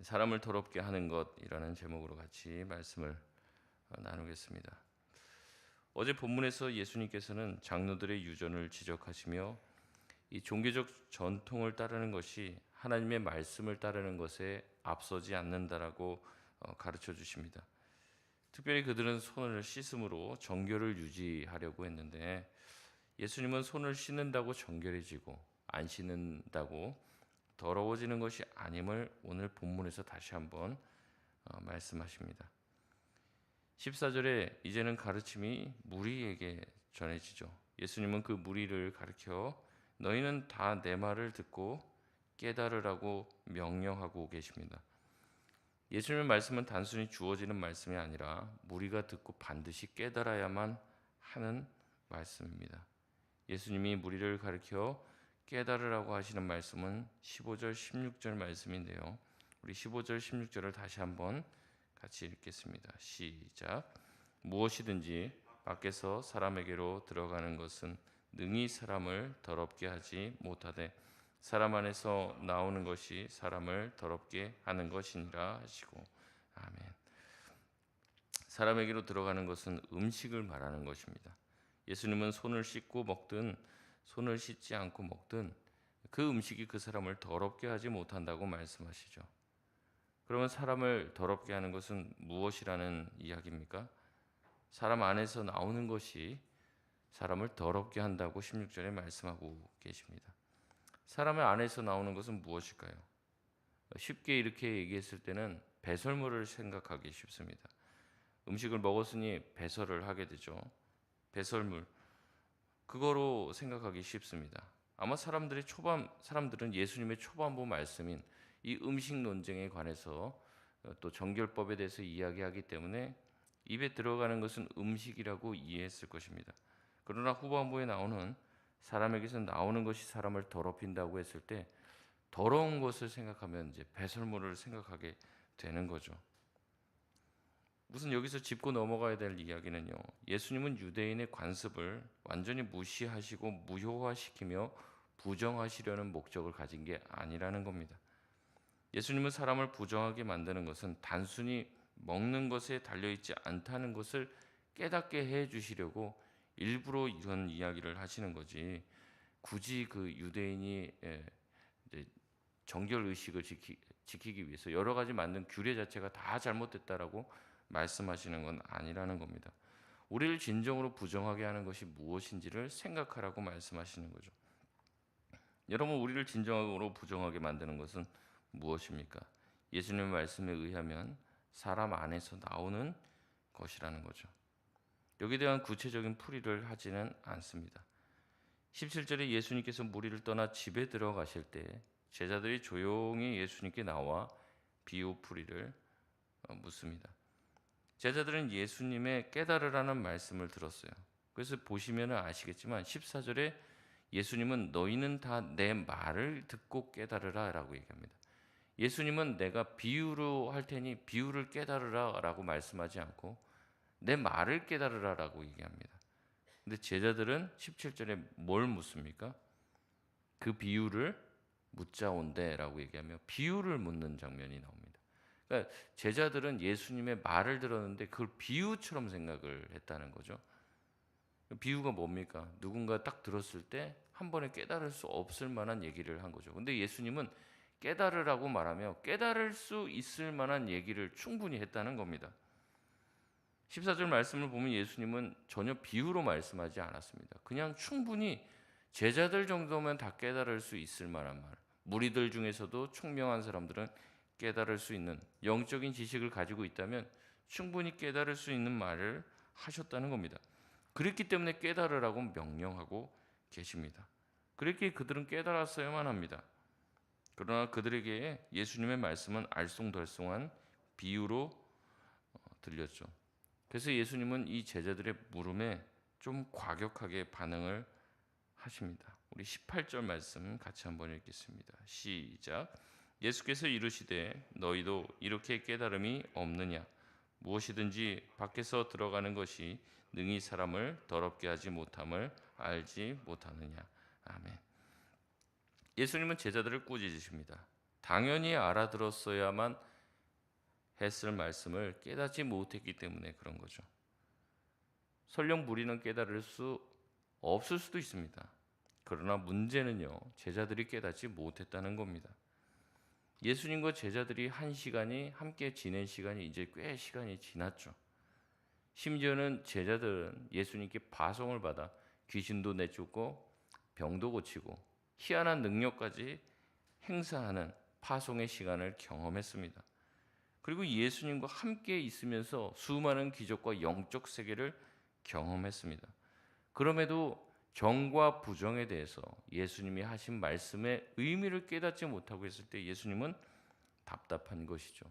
사람을 더럽게 하는 것이라는 제목으로 같이 말씀을 나누겠습니다. 어제 본문에서 예수님께서는 장로들의 유전을 지적하시며 이 종교적 전통을 따르는 것이 하나님의 말씀을 따르는 것에 앞서지 않는다라고 가르쳐 주십니다. 특별히 그들은 손을 씻음으로 정결을 유지하려고 했는데 예수님은 손을 씻는다고 정결해지고 안 씻는다고 더러워지는 것이 아님을 오늘 본문에서 다시 한번 말씀하십니다. 14절에 이제는 가르침이 무리에게 전해지죠. 예수님은 그 무리를 가르쳐 너희는 다 내 말을 듣고 깨달으라고 명령하고 계십니다. 예수님의 말씀은 단순히 주어지는 말씀이 아니라 무리가 듣고 반드시 깨달아야만 하는 말씀입니다. 예수님이 무리를 가르쳐 깨달으라고 하시는 말씀은 15절, 16절 말씀인데요. 우리 15절, 16절을 다시 한번 같이 읽겠습니다. 시작. 무엇이든지 밖에서 사람에게로 들어가는 것은 능히 사람을 더럽게 하지 못하되 사람 안에서 나오는 것이 사람을 더럽게 하는 것이니라 하시고 아멘. 사람에게로 들어가는 것은 음식을 말하는 것입니다. 예수님은 손을 씻고 먹든 손을 씻지 않고 먹든 그 음식이 그 사람을 더럽게 하지 못한다고 말씀하시죠. 그러면 사람을 더럽게 하는 것은 무엇이라는 이야기입니까? 사람 안에서 나오는 것이 사람을 더럽게 한다고 16절에 말씀하고 계십니다. 사람의 안에서 나오는 것은 무엇일까요? 쉽게 이렇게 얘기했을 때는 배설물을 생각하기 쉽습니다. 음식을 먹었으니 배설을 하게 되죠. 배설물. 그거로 생각하기 쉽습니다. 아마 사람들은 예수님의 초반부 말씀인 이 음식 논쟁에 관해서 또 정결법에 대해서 이야기하기 때문에 입에 들어가는 것은 음식이라고 이해했을 것입니다. 그러나 후반부에 나오는 사람에게서 나오는 것이 사람을 더럽힌다고 했을 때 더러운 것을 생각하면 이제 배설물을 생각하게 되는 거죠. 우선 여기서 짚고 넘어가야 될 이야기는요. 예수님은 유대인의 관습을 완전히 무시하시고 무효화시키며 부정하시려는 목적을 가진 게 아니라는 겁니다. 예수님은 사람을 부정하게 만드는 것은 단순히 먹는 것에 달려있지 않다는 것을 깨닫게 해 주시려고 일부러 이런 이야기를 하시는 거지 굳이 그 유대인이 정결 의식을 지키기 위해서 여러 가지 만든 규례 자체가 다 잘못됐다라고 말씀하시는 건 아니라는 겁니다. 우리를 진정으로 부정하게 하는 것이 무엇인지를 생각하라고 말씀하시는 거죠. 여러분, 우리를 진정으로 부정하게 만드는 것은 무엇입니까? 예수님의 말씀에 의하면 사람 안에서 나오는 것이라는 거죠. 여기에 대한 구체적인 풀이를 하지는 않습니다. 17절에 예수님께서 무리를 떠나 집에 들어가실 때 제자들이 조용히 예수님께 나와 비유 풀이를 묻습니다. 제자들은 예수님의 깨달으라는 말씀을 들었어요. 그래서 보시면 아시겠지만 14절에 예수님은 너희는 다 내 말을 듣고 깨달으라 라고 얘기합니다. 예수님은 내가 비유로 할 테니 비유를 깨달으라 라고 말씀하지 않고 내 말을 깨달으라 라고 얘기합니다. 근데 제자들은 17절에 뭘 묻습니까? 그 비유를 묻자온대 라고 얘기하며 비유를 묻는 장면이 나옵니다. 그러니까 제자들은 예수님의 말을 들었는데 그걸 비유처럼 생각을 했다는 거죠. 비유가 뭡니까? 누군가 딱 들었을 때 한 번에 깨달을 수 없을 만한 얘기를 한 거죠. 근데 예수님은 깨달으라고 말하며 깨달을 수 있을 만한 얘기를 충분히 했다는 겁니다. 14절 말씀을 보면 예수님은 전혀 비유로 말씀하지 않았습니다. 그냥 충분히 제자들 정도면 다 깨달을 수 있을 만한 말, 무리들 중에서도 총명한 사람들은 깨달을 수 있는 영적인 지식을 가지고 있다면 충분히 깨달을 수 있는 말을 하셨다는 겁니다. 그랬기 때문에 깨달으라고 명령하고 계십니다. 그렇게 그들은 깨달았어야만 합니다. 그러나 그들에게 예수님의 말씀은 알쏭달쏭한 비유로 들렸죠. 그래서 예수님은 이 제자들의 물음에 좀 과격하게 반응을 하십니다. 우리 18절 말씀 같이 한번 읽겠습니다. 시작. 예수께서 이르시되 너희도 이렇게 깨달음이 없느냐? 무엇이든지 밖에서 들어가는 것이 능히 사람을 더럽게 하지 못함을 알지 못하느냐? 아멘. 예수님은 제자들을 꾸짖으십니다. 당연히 알아들었어야만 했을 말씀을 깨닫지 못했기 때문에 그런 거죠. 설령 무리는 깨달을 수 없을 수도 있습니다. 그러나 문제는요, 제자들이 깨닫지 못했다는 겁니다. 예수님과 제자들이 한 시간이 함께 지낸 시간이 이제 꽤 시간이 지났죠. 심지어는 제자들은 예수님께 파송을 받아 귀신도 내쫓고 병도 고치고 희한한 능력까지 행사하는 파송의 시간을 경험했습니다. 그리고 예수님과 함께 있으면서 수많은 기적과 영적 세계를 경험했습니다. 그럼에도 정과 부정에 대해서 예수님이 하신 말씀의 의미를 깨닫지 못하고 있을 때 예수님은 답답한 것이죠.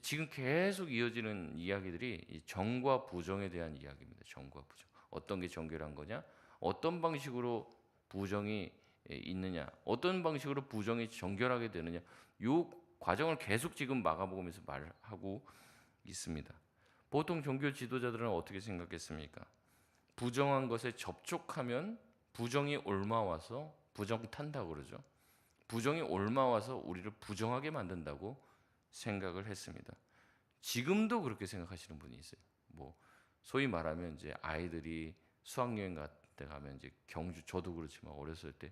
지금 계속 이어지는 이야기들이 이 정과 부정에 대한 이야기입니다. 정과 부정. 어떤 게 정결한 거냐? 어떤 방식으로 부정이 있느냐? 어떤 방식으로 부정이 정결하게 되느냐? 요 과정을 계속 지금 마가복음에서 말하고 있습니다. 보통 종교 지도자들은 어떻게 생각했습니까? 부정한 것에 접촉하면 부정이 옮아와서 부정 탄다고 그러죠. 부정이 옮아와서 우리를 부정하게 만든다고 생각을 했습니다. 지금도 그렇게 생각하시는 분이 있어요. 뭐 소위 말하면 이제 아이들이 수학여행 때 가면 이제 경주, 저도 그렇지만 어렸을 때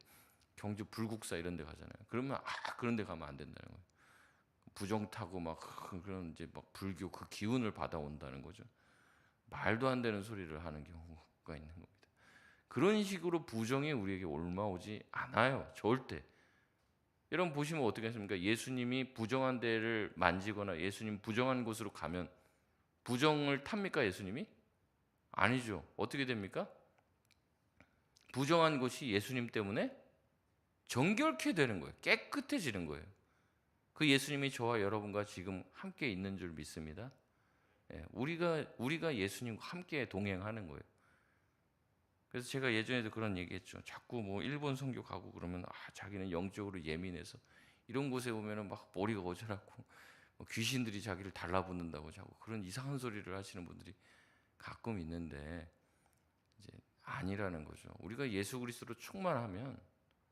경주 불국사 이런 데 가잖아요. 그러면 그런 데 가면 안 된다는 거예요. 부정 타고 막 그런 이제 막 불교 그 기운을 받아온다는 거죠. 말도 안 되는 소리를 하는 경우가 있는 겁니다. 그런 식으로 부정이 우리에게 옮아오지 않아요. 절대. 여러분 보시면 어떻게 하십니까? 예수님이 부정한 데를 만지거나 예수님 부정한 곳으로 가면 부정을 탑니까? 예수님이? 아니죠. 어떻게 됩니까? 부정한 곳이 예수님 때문에 정결케 되는 거예요. 깨끗해지는 거예요. 그 예수님이 저와 여러분과 지금 함께 있는 줄 믿습니다. 우리가 예수님과 함께 동행하는 거예요. 그래서 제가 예전에도 그런 얘기했죠. 자꾸 뭐 일본 선교 가고 그러면 자기는 영적으로 예민해서 이런 곳에 오면은 막 머리가 어지럽고 귀신들이 자기를 달라붙는다고 자꾸 그런 이상한 소리를 하시는 분들이 가끔 있는데 이제 아니라는 거죠. 우리가 예수 그리스도로 충만하면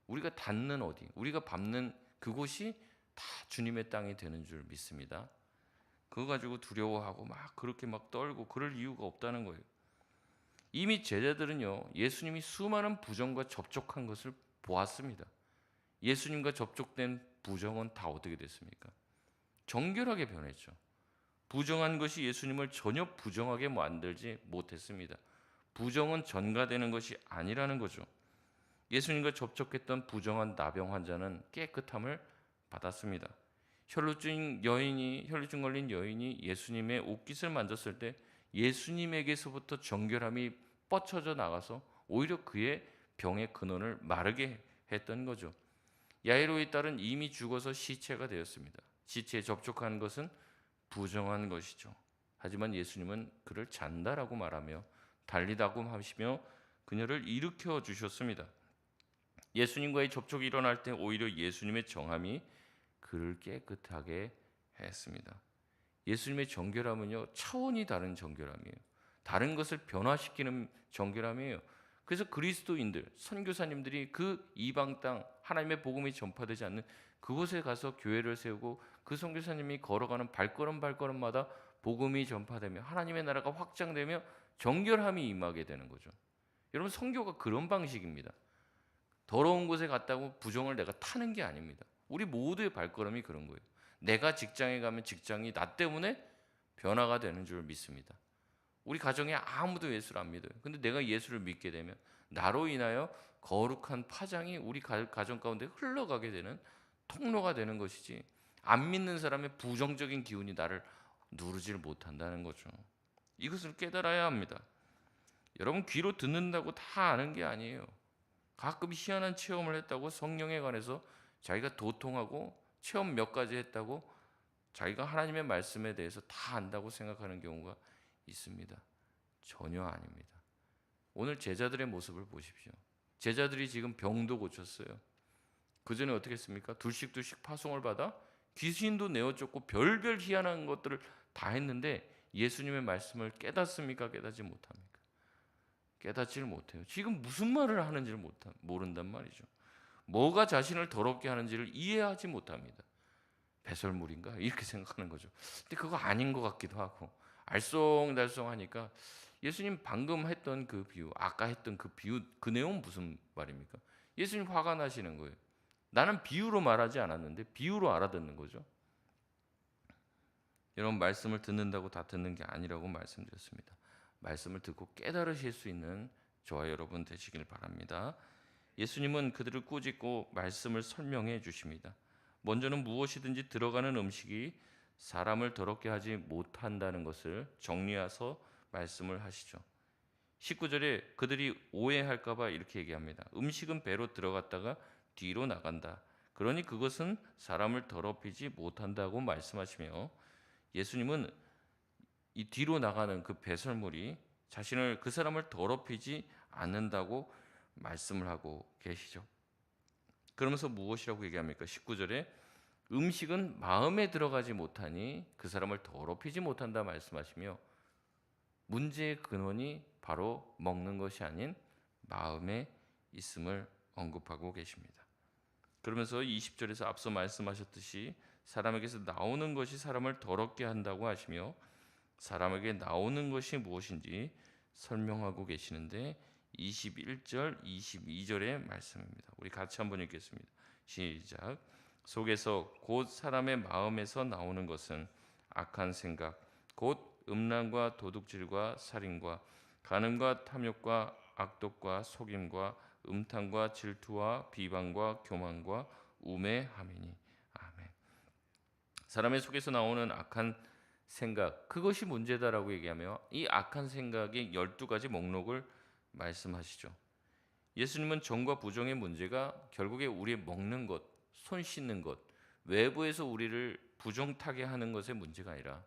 우리가 닿는 어디, 우리가 밟는 그곳이 다 주님의 땅이 되는 줄 믿습니다. 그거 가지고 두려워하고 막 그렇게 막 떨고 그럴 이유가 없다는 거예요. 이미 제자들은요, 예수님이 수많은 부정과 접촉한 것을 보았습니다. 예수님과 접촉된 부정은 다 어떻게 됐습니까? 정결하게 변했죠. 부정한 것이 예수님을 전혀 부정하게 만들지 못했습니다. 부정은 전가되는 것이 아니라는 거죠. 예수님과 접촉했던 부정한 나병 환자는 깨끗함을 받았습니다. 혈루증 걸린 여인이 예수님의 옷깃을 만졌을 때 예수님에게서부터 정결함이 뻗쳐져 나가서 오히려 그의 병의 근원을 마르게 했던 거죠. 야이로의 딸은 이미 죽어서 시체가 되었습니다. 시체에 접촉한 것은 부정한 것이죠. 하지만 예수님은 그를 잔다라고 말하며 달리다고 하시며 그녀를 일으켜 주셨습니다. 예수님과의 접촉이 일어날 때 오히려 예수님의 정함이 그를 깨끗하게 했습니다. 예수님의 정결함은요, 차원이 다른 정결함이에요. 다른 것을 변화시키는 정결함이에요. 그래서 그리스도인들, 선교사님들이 그 이방 땅 하나님의 복음이 전파되지 않는 그곳에 가서 교회를 세우고 그 선교사님이 걸어가는 발걸음마다 복음이 전파되며 하나님의 나라가 확장되며 정결함이 임하게 되는 거죠. 여러분 선교가 그런 방식입니다. 더러운 곳에 갔다고 부정을 내가 타는 게 아닙니다. 우리 모두의 발걸음이 그런 거예요. 내가 직장에 가면 직장이 나 때문에 변화가 되는 줄 믿습니다. 우리 가정에 아무도 예수를 안 믿어요. 근데 내가 예수를 믿게 되면 나로 인하여 거룩한 파장이 우리 가정 가운데 흘러가게 되는 통로가 되는 것이지, 안 믿는 사람의 부정적인 기운이 나를 누르지를 못한다는 거죠. 이것을 깨달아야 합니다. 여러분 귀로 듣는다고 다 아는 게 아니에요. 가끔 희한한 체험을 했다고 성령에 관해서 자기가 도통하고 체험 몇 가지 했다고 자기가 하나님의 말씀에 대해서 다 안다고 생각하는 경우가 있습니다. 전혀 아닙니다. 오늘 제자들의 모습을 보십시오. 제자들이 지금 병도 고쳤어요. 그 전에 어떻게 했습니까? 둘씩 파송을 받아 귀신도 내어쫓고 별별 희한한 것들을 다 했는데 예수님의 말씀을 깨닫습니까? 깨닫지 못합니까? 깨닫지를 못해요. 지금 무슨 말을 하는지를 모른단 말이죠. 뭐가 자신을 더럽게 하는지를 이해하지 못합니다. 배설물인가 이렇게 생각하는 거죠. 근데 그거 아닌 것 같기도 하고 알쏭달쏭하니까 예수님 방금 했던 그 비유, 아까 했던 그 비유, 그 내용은 무슨 말입니까? 예수님 화가 나시는 거예요. 나는 비유로 말하지 않았는데 비유로 알아듣는 거죠. 여러분, 말씀을 듣는다고 다 듣는 게 아니라고 말씀드렸습니다. 말씀을 듣고 깨달으실 수 있는 저와 여러분 되시길 바랍니다. 예수님은 그들을 꾸짖고 말씀을 설명해 주십니다. 먼저는 무엇이든지 들어가는 음식이 사람을 더럽게 하지 못한다는 것을 정리해서 말씀을 하시죠. 19절에 그들이 오해할까 봐 이렇게 얘기합니다. 음식은 배로 들어갔다가 뒤로 나간다. 그러니 그것은 사람을 더럽히지 못한다고 말씀하시며, 예수님은 이 뒤로 나가는 그 배설물이 자신을, 그 사람을 더럽히지 않는다고 말씀을 하고 계시죠. 그러면서 무엇이라고 얘기합니까? 19절에 음식은 마음에 들어가지 못하니 그 사람을 더럽히지 못한다 말씀하시며, 문제의 근원이 바로 먹는 것이 아닌 마음에 있음을 언급하고 계십니다. 그러면서 20절에서 앞서 말씀하셨듯이 사람에게서 나오는 것이 사람을 더럽게 한다고 하시며, 사람에게 나오는 것이 무엇인지 설명하고 계시는데 21절, 22절의 말씀입니다. 우리 같이 한번 읽겠습니다. 시작. 속에서 곧 사람의 마음에서 나오는 것은 악한 생각, 곧 음란과 도둑질과 살인과 간음과 탐욕과 악독과 속임과 음탕과 질투와 비방과 교만과 우매함이니. 아멘. 사람의 속에서 나오는 악한 생각, 그것이 문제다라고 얘기하며 이 악한 생각의 12가지 목록을 말씀하시죠. 예수님은 정과 부정의 문제가 결국에 우리의 먹는 것, 손 씻는 것, 외부에서 우리를 부정타게 하는 것의 문제가 아니라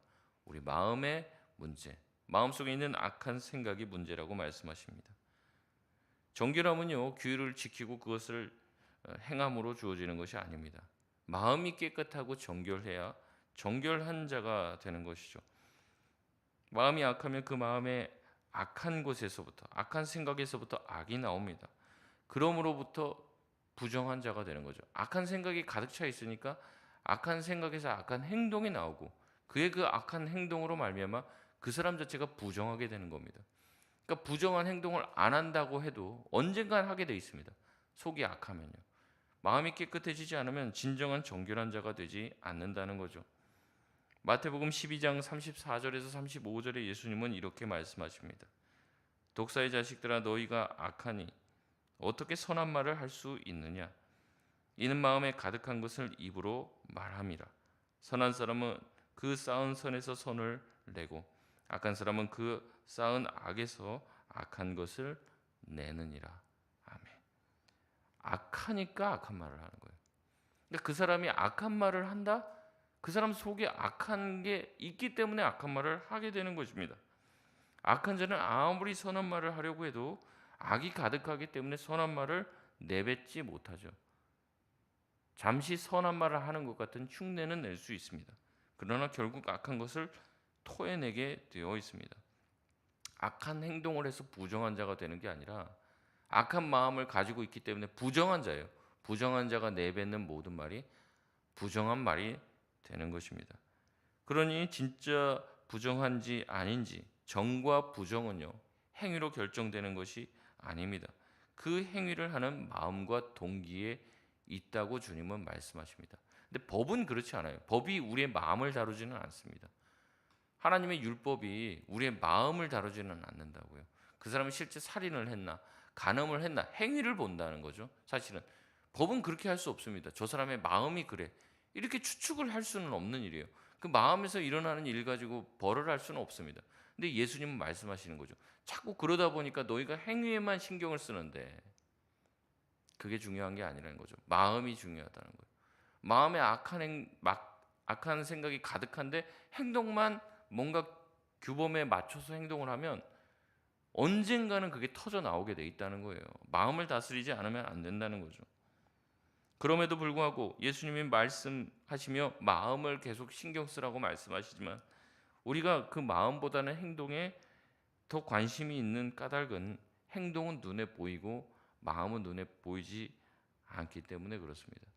우리 마음의 문제, 마음속에 있는 악한 생각이 문제라고 말씀하십니다. 정결함은요, 규율을 지키고 그것을 행함으로 주어지는 것이 아닙니다. 마음이 깨끗하고 정결해야 정결한 자가 되는 것이죠. 마음이 악하면 그 마음의 악한 곳에서부터, 악한 생각에서부터 악이 나옵니다. 그러므로부터 부정한 자가 되는 거죠. 악한 생각이 가득 차 있으니까 악한 생각에서 악한 행동이 나오고, 그의 그 악한 행동으로 말미암아 그 사람 자체가 부정하게 되는 겁니다. 그러니까 부정한 행동을 안 한다고 해도 언젠간 하게 돼 있습니다. 속이 악하면요. 마음이 깨끗해지지 않으면 진정한 정결한 자가 되지 않는다는 거죠. 마태복음 12장 34절에서 35절에 예수님은 이렇게 말씀하십니다. 독사의 자식들아, 너희가 악하니 어떻게 선한 말을 할 수 있느냐? 이는 마음에 가득한 것을 입으로 말함이라. 선한 사람은 그 쌓은 선에서 선을 내고 악한 사람은 그 쌓은 악에서 악한 것을 내느니라. 아멘. 악하니까 악한 말을 하는 거예요. 그러니까 그 사람이 악한 말을 한다? 그 사람 속에 악한 게 있기 때문에 악한 말을 하게 되는 것입니다. 악한 자는 아무리 선한 말을 하려고 해도 악이 가득하기 때문에 선한 말을 내뱉지 못하죠. 잠시 선한 말을 하는 것 같은 흉내는 낼 수 있습니다. 그러나 결국 악한 것을 토해내게 되어 있습니다. 악한 행동을 해서 부정한 자가 되는 게 아니라 악한 마음을 가지고 있기 때문에 부정한 자예요. 부정한 자가 내뱉는 모든 말이 부정한 말이 되는 것입니다. 그러니 진짜 부정한지 아닌지, 정과 부정은요, 행위로 결정되는 것이 아닙니다. 그 행위를 하는 마음과 동기에 있다고 주님은 말씀하십니다. 근데 법은 그렇지 않아요. 법이 우리의 마음을 다루지는 않습니다. 하나님의 율법이 우리의 마음을 다루지는 않는다고요. 그 사람이 실제 살인을 했나, 간음을 했나, 행위를 본다는 거죠. 사실은 법은 그렇게 할 수 없습니다. 저 사람의 마음이 그래, 이렇게 추측을 할 수는 없는 일이에요. 그 마음에서 일어나는 일 가지고 벌을 할 수는 없습니다. 근데 예수님은 말씀하시는 거죠. 자꾸 그러다 보니까 너희가 행위에만 신경을 쓰는데 그게 중요한 게 아니라는 거죠. 마음이 중요하다는 거예요. 마음에 악한 생각이 가득한데 행동만 뭔가 규범에 맞춰서 행동을 하면 언젠가는 그게 터져 나오게 돼 있다는 거예요. 마음을 다스리지 않으면 안 된다는 거죠. 그럼에도 불구하고 예수님이 말씀하시며 마음을 계속 신경 쓰라고 말씀하시지만 우리가 그 마음보다는 행동에 더 관심이 있는 까닭은 행동은 눈에 보이고 마음은 눈에 보이지 않기 때문에 그렇습니다.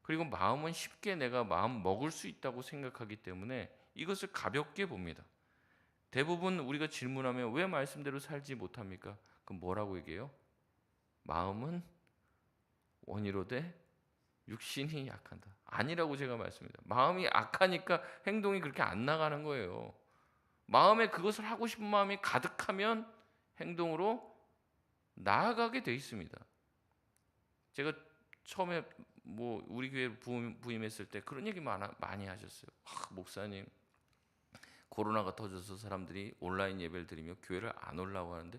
그리고 마음은 쉽게 내가 마음 먹을 수 있다고 생각하기 때문에 이것을 가볍게 봅니다. 대부분 우리가 질문하면 왜 말씀대로 살지 못합니까? 그럼 뭐라고 얘기해요? 마음은 원이로되 육신이 약한다. 아니라고 제가 말씀드립니다. 마음이 악하니까 행동이 그렇게 안 나가는 거예요. 마음에 그것을 하고 싶은 마음이 가득하면 행동으로 나아가게 돼 있습니다. 제가 처음에 우리 교회 부임했을 때 그런 얘기 많이 하셨어요. 목사님, 코로나가 터져서 사람들이 온라인 예배를 드리며 교회를 안 오려고 하는데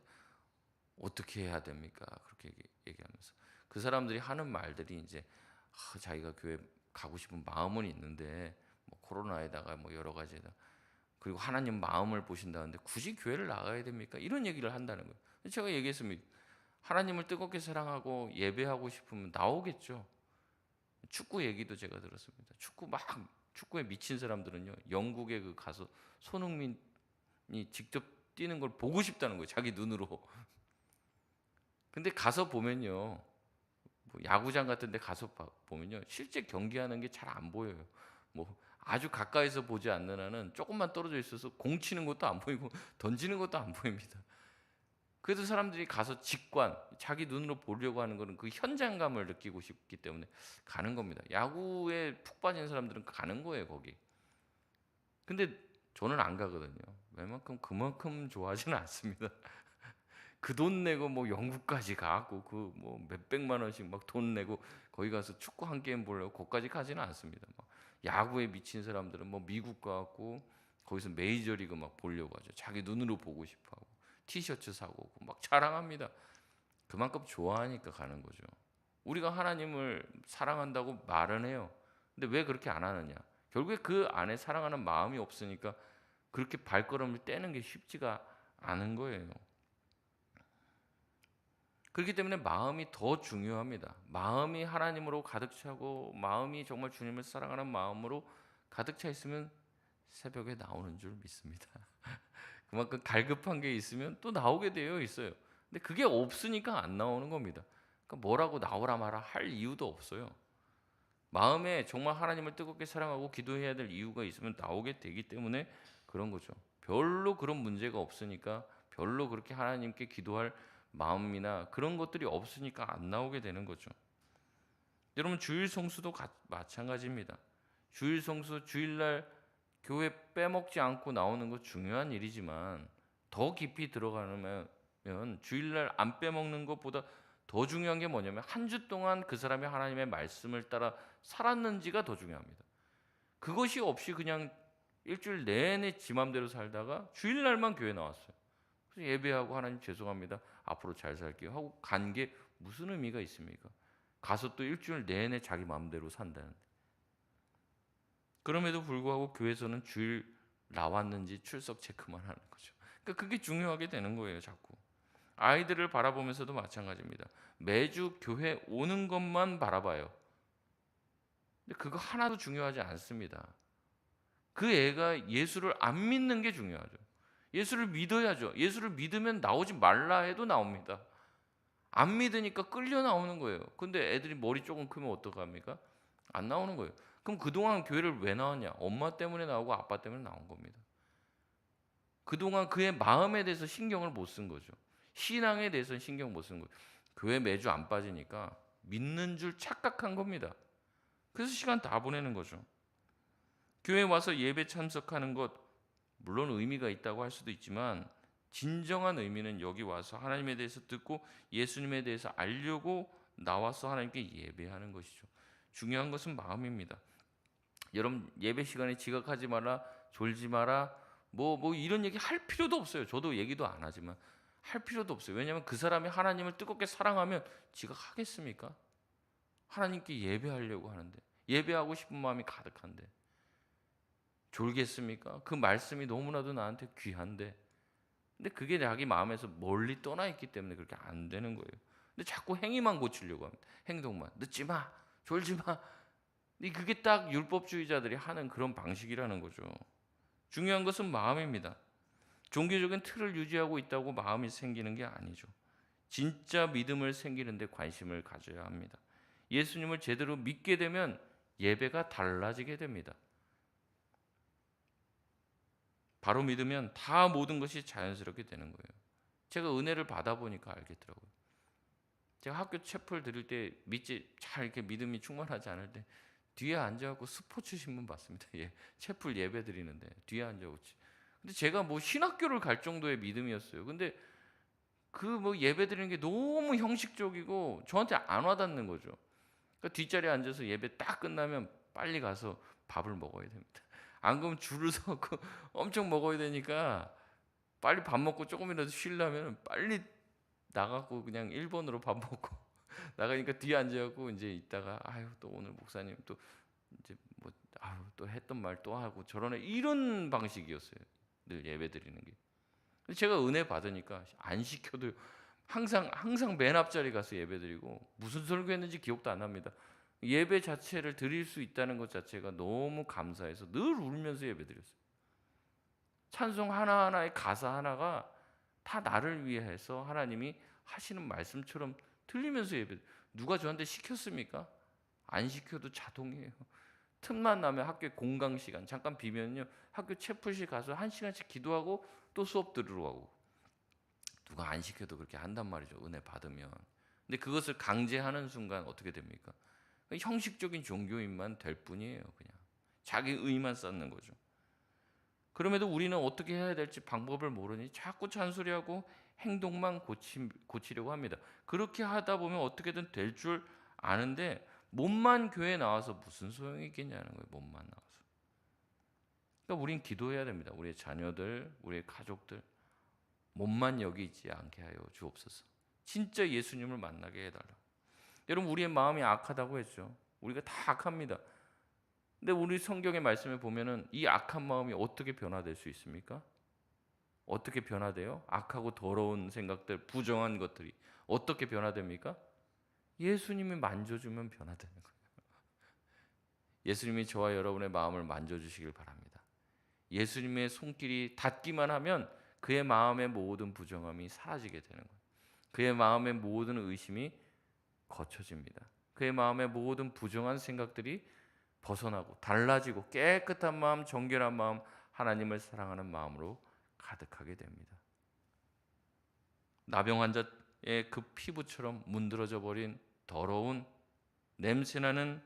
어떻게 해야 됩니까? 그렇게 얘기하면서 그 사람들이 하는 말들이 이제 자기가 교회 가고 싶은 마음은 있는데 코로나에다가 여러 가지에다 그리고 하나님 마음을 보신다는데 굳이 교회를 나가야 됩니까? 이런 얘기를 한다는 거예요. 제가 얘기했습니다. 하나님을 뜨겁게 사랑하고 예배하고 싶으면 나오겠죠. 축구 얘기도 제가 들었습니다. 축구에 미친 사람들은요, 영국에 가서 손흥민이 직접 뛰는 걸 보고 싶다는 거예요. 자기 눈으로. 근데 가서 보면요, 야구장 같은 데 가서 보면요, 실제 경기하는 게 잘 안 보여요. 아주 가까이서 보지 않는 한은 조금만 떨어져 있어서 공 치는 것도 안 보이고 던지는 것도 안 보입니다. 그래도 사람들이 가서 자기 눈으로 보려고 하는 것은 그 현장감을 느끼고 싶기 때문에 가는 겁니다. 야구에 푹 빠진 사람들은 가는 거예요, 거기. 근데 저는 안 가거든요. 그만큼 좋아하지는 않습니다. 그 돈 내고 영국까지 가고 몇백만 원씩 돈 내고 거기 가서 축구 한 게임 보려고 거기까지 가지는 않습니다. 야구에 미친 사람들은 미국 가고 거기서 메이저리그 보려고 하죠. 자기 눈으로 보고 싶어하고 티셔츠 사고 자랑합니다. 그만큼 좋아하니까 가는 거죠. 우리가 하나님을 사랑한다고 말은 해요. 근데 왜 그렇게 안 하느냐? 결국에 그 안에 사랑하는 마음이 없으니까 그렇게 발걸음을 떼는 게 쉽지가 않은 거예요. 그렇기 때문에 마음이 더 중요합니다. 마음이 하나님으로 가득 차고 마음이 정말 주님을 사랑하는 마음으로 가득 차 있으면 새벽에 나오는 줄 믿습니다. 그만큼 갈급한 게 있으면 또 나오게 되어 있어요. 근데 그게 없으니까 안 나오는 겁니다. 그러니까 뭐라고 나오라 마라 할 이유도 없어요. 마음에 정말 하나님을 뜨겁게 사랑하고 기도해야 될 이유가 있으면 나오게 되기 때문에 그런 거죠. 별로 그런 문제가 없으니까 별로 그렇게 하나님께 기도할 마음이나 그런 것들이 없으니까 안 나오게 되는 거죠. 여러분 주일 성수도 마찬가지입니다. 주일 성수 주일날 교회 빼먹지 않고 나오는 거 중요한 일이지만 더 깊이 들어가면 주일날 안 빼먹는 것보다 더 중요한 게 뭐냐면 한 주 동안 그 사람이 하나님의 말씀을 따라 살았는지가 더 중요합니다. 그것이 없이 그냥 일주일 내내 지 맘대로 살다가 주일날만 교회 나왔어요. 그래서 예배하고 하나님 죄송합니다. 앞으로 잘 살게요 하고 간 게 무슨 의미가 있습니까? 가서 또 일주일 내내 자기 마음대로 산다는데. 그럼에도 불구하고 교회에서는 주일 나왔는지 출석 체크만 하는 거죠. 그러니까 그게 중요하게 되는 거예요, 자꾸. 아이들을 바라보면서도 마찬가지입니다. 매주 교회 오는 것만 바라봐요. 근데 그거 하나도 중요하지 않습니다. 그 애가 예수를 안 믿는 게 중요하죠. 예수를 믿어야죠. 예수를 믿으면 나오지 말라 해도 나옵니다. 안 믿으니까 끌려 나오는 거예요. 근데 애들이 머리 조금 크면 어떡합니까? 안 나오는 거예요. 그럼 그동안 교회를 왜 나왔냐? 엄마 때문에 나오고 아빠 때문에 나온 겁니다. 그동안 그의 마음에 대해서 신경을 못 쓴 거죠. 신앙에 대해서는 신경 못 쓴 거예요. 교회 매주 안 빠지니까 믿는 줄 착각한 겁니다. 그래서 시간 다 보내는 거죠. 교회 와서 예배 참석하는 것 물론 의미가 있다고 할 수도 있지만 진정한 의미는 여기 와서 하나님에 대해서 듣고 예수님에 대해서 알려고 나와서 하나님께 예배하는 것이죠. 중요한 것은 마음입니다. 여러분 예배 시간에 지각하지 마라, 졸지 마라, 이런 얘기 할 필요도 없어요. 저도 얘기도 안 하지만 할 필요도 없어요. 왜냐하면 그 사람이 하나님을 뜨겁게 사랑하면 지각하겠습니까? 하나님께 예배하려고 하는데 예배하고 싶은 마음이 가득한데 졸겠습니까? 그 말씀이 너무나도 나한테 귀한데 근데 그게 자기 마음에서 멀리 떠나 있기 때문에 그렇게 안 되는 거예요. 근데 자꾸 행위만 고치려고 합니다. 행동만. 늦지 마, 졸지 마. 그게 딱 율법주의자들이 하는 그런 방식이라는 거죠. 중요한 것은 마음입니다. 종교적인 틀을 유지하고 있다고 마음이 생기는 게 아니죠. 진짜 믿음을 생기는 데 관심을 가져야 합니다. 예수님을 제대로 믿게 되면 예배가 달라지게 됩니다. 바로 믿으면 다 모든 것이 자연스럽게 되는 거예요. 제가 은혜를 받아보니까 알겠더라고요. 제가 학교 채플 드릴 때 믿지 잘 이렇게 믿음이 충만하지 않을 때 뒤에 앉아갖고 스포츠 신문 봤습니다. 예, 채플 예배 드리는데 뒤에 앉아갖고. 근데 제가 뭐 신학교를 갈 정도의 믿음이었어요. 근데 그 뭐 예배 드리는 게 너무 형식적이고 저한테 안 와닿는 거죠. 그러니까 뒷자리에 앉아서 예배 딱 끝나면 빨리 가서 밥을 먹어야 됩니다. 안 그러면 줄을 서고 엄청 먹어야 되니까 빨리 밥 먹고 조금이라도 쉬려면 빨리 나가고 그냥 1번으로 밥 먹고 나가니까 뒤에 앉아갖고 이제 있다가 아유 또 오늘 목사님 또 이제 뭐 아유 또 했던 말 또 하고 저러네 이런 방식이었어요. 늘 예배 드리는 게. 근데 제가 은혜 받으니까 안 시켜도 항상 맨 앞자리 가서 예배 드리고 무슨 설교했는지 기억도 안 납니다. 예배 자체를 드릴 수 있다는 것 자체가 너무 감사해서 늘 울면서 예배 드렸어요. 찬송 하나하나의 가사 하나가 다 나를 위해서 하나님이 하시는 말씀처럼 들리면서 예배. 누가 저한테 시켰습니까? 안 시켜도 자동이에요. 틈만 나면 학교 공강 시간 잠깐 비면요 학교 채플실 가서 1시간씩 기도하고 또 수업 들으러 가고 누가 안 시켜도 그렇게 한단 말이죠. 은혜 받으면. 근데 그것을 강제하는 순간 어떻게 됩니까? 형식적인 종교인만 될 뿐이에요. 그냥 자기 의만 쌓는 거죠. 그럼에도 우리는 어떻게 해야 될지 방법을 모르니 자꾸 잔소리하고 행동만 고치려고 합니다. 그렇게 하다 보면 어떻게든 될 줄 아는데 몸만 교회에 나와서 무슨 소용이 있겠냐는 거예요. 몸만 나와서. 그러니까 우린 기도해야 됩니다. 우리의 자녀들, 우리의 가족들 몸만 여기 있지 않게 하여 주옵소서. 진짜 예수님을 만나게 해달라. 여러분 우리의 마음이 악하다고 했죠. 우리가 다 악합니다. 근데 우리 성경의 말씀에 보면은 이 악한 마음이 어떻게 변화될 수 있습니까? 어떻게 변화돼요? 악하고 더러운 생각들, 부정한 것들이 어떻게 변화됩니까? 예수님이 만져주면 변화되는 거예요. 예수님이 저와 여러분의 마음을 만져주시길 바랍니다. 예수님의 손길이 닿기만 하면 그의 마음의 모든 부정함이 사라지게 되는 거예요. 그의 마음의 모든 의심이 거쳐집니다. 그의 마음의 모든 부정한 생각들이 벗어나고 달라지고 깨끗한 마음, 정결한 마음, 하나님을 사랑하는 마음으로 가득하게 됩니다. 나병 환자의 그 피부처럼 문드러져 버린 더러운 냄새나는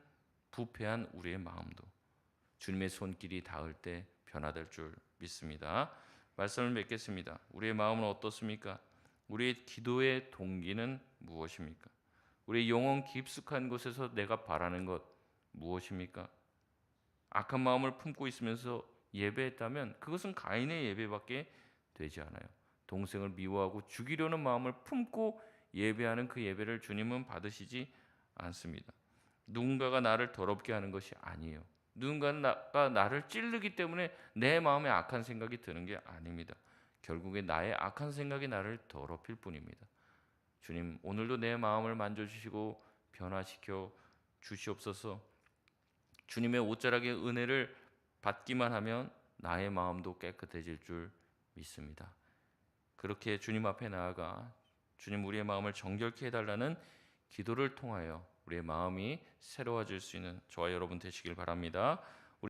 부패한 우리의 마음도 주님의 손길이 닿을 때 변화될 줄 믿습니다. 말씀을 맺겠습니다. 우리의 마음은 어떻습니까? 우리의 기도의 동기는 무엇입니까? 우리의 영혼 깊숙한 곳에서 내가 바라는 것 무엇입니까? 악한 마음을 품고 있으면서 예배했다면 그것은 가인의 예배밖에 되지 않아요. 동생을 미워하고 죽이려는 마음을 품고 예배하는 그 예배를 주님은 받으시지 않습니다. 누군가가 나를 더럽게 하는 것이 아니에요. 누군가가 나를 찌르기 때문에 내 마음에 악한 생각이 드는 게 아닙니다. 결국에 나의 악한 생각이 나를 더럽힐 뿐입니다. 주님 오늘도 내 마음을 만져주시고 변화시켜 주시옵소서. 주님의 옷자락의 은혜를 받기만 하면 나의 마음도 깨끗해질 줄 믿습니다. 그렇게 주님 앞에 나아가 주님 우리의 마음을 정결케 해달라는 기도를 통하여 우리의 마음이 새로워질 수 있는 저와 여러분 되시길 바랍니다.